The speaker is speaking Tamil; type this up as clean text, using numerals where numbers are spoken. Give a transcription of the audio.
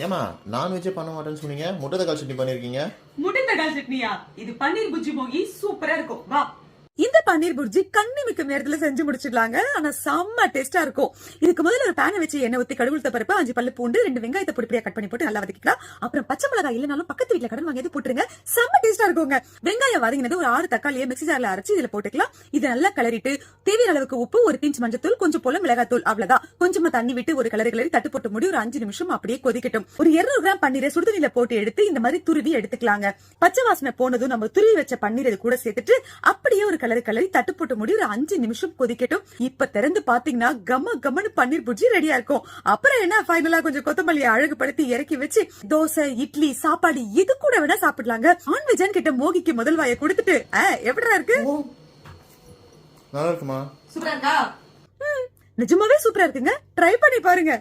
ஏமா நான்வெஜ்ஜே பண்ண மாட்டேன்னு சொன்னீங்க, முட்டை தக்காளி சட்னி பண்ணிருக்கீங்க. முட்டை தக்காளி சட்னியா? இது பன்னீர் புஜ்ஜி மோகி சூப்பரா இருக்கும். வா. இந்த பன்னீர் புர்ஜி கண்ணிமிக்கும் நேரத்துல செஞ்சு முடிச்சிடலாங்க. ஆனா செம்ம டேஸ்டா இருக்கும். இதுக்கு முதல்ல ஒரு பேனை வச்சு எண்ணெய் ஊத்தி கடுகு பருப்பு 5 பல்லு பூண்டு 2 வெங்காயத்தை பொடிப்படியா கட் பண்ணி போட்டு நல்லா வதக்கிக்கலாம். அப்புறம் பச்சை மிளகாய் இல்லனாலும் பக்கத்து வீட்டுல கடன் வாங்கி போட்டுருங்க. செம்ம டேஸ்டா இருக்குங்க. வெங்காயம் வதங்கினது ஒரு 6 தக்காளியை மிக்ஸி ஜார்ல அரைச்சு இதுல போட்டுக்கலாம். இதை நல்லா கிளறிட்டு தேவையான அளவுக்கு உப்பு, ஒரு பிஞ்ச் மஞ்சத்தூள், கொஞ்சம் போல மிளகாத்தூள், அவ்வளவுதான். கொஞ்சமா தண்ணி விட்டு ஒரு கிளறி தட்டு போட்டு மூடி ஒரு 5 நிமிஷம் அப்படியே கொதிக்கட்டும். ஒரு 200 கிராம் பன்னீரை சுடுதண்ணில போட்டு எடுத்து இந்த மாதிரி துருவி எடுத்துக்கலாங்க. பச்சை வாசனை போனதும் நம்ம துருவி வச்ச பன்னீர் இது கூட சேர்த்துட்டு அப்படியே ஒரு கிளறி தட்டு போட்டு முடி ஒரு 5 நிமிஷம் கொதிக்கட்டும். இப்ப திறந்து பாத்தீங்கன்னா கம கமனு பன்னீர் புர்ஜி ரெடியா இருக்கும். அப்புறம் என்ன, ஃபைனலா கொஞ்சம் கொத்தமல்லி அழகுபடுத்தி இறக்கி வச்சு தோசை, இட்லி, சாப்பாடு இது கூட வேணா சாப்பிடலாங்க. நான்வெஜ் கிட்ட மோகிக்கு முதல் வாயை கொடுத்துட்டு எப்படிடா இருக்கு? நல்லா இருக்குமா? சூப்பரா இருக்கா? நிஜமாவே சூப்பரா இருக்குங்க. ட்ரை பண்ணி பாருங்க.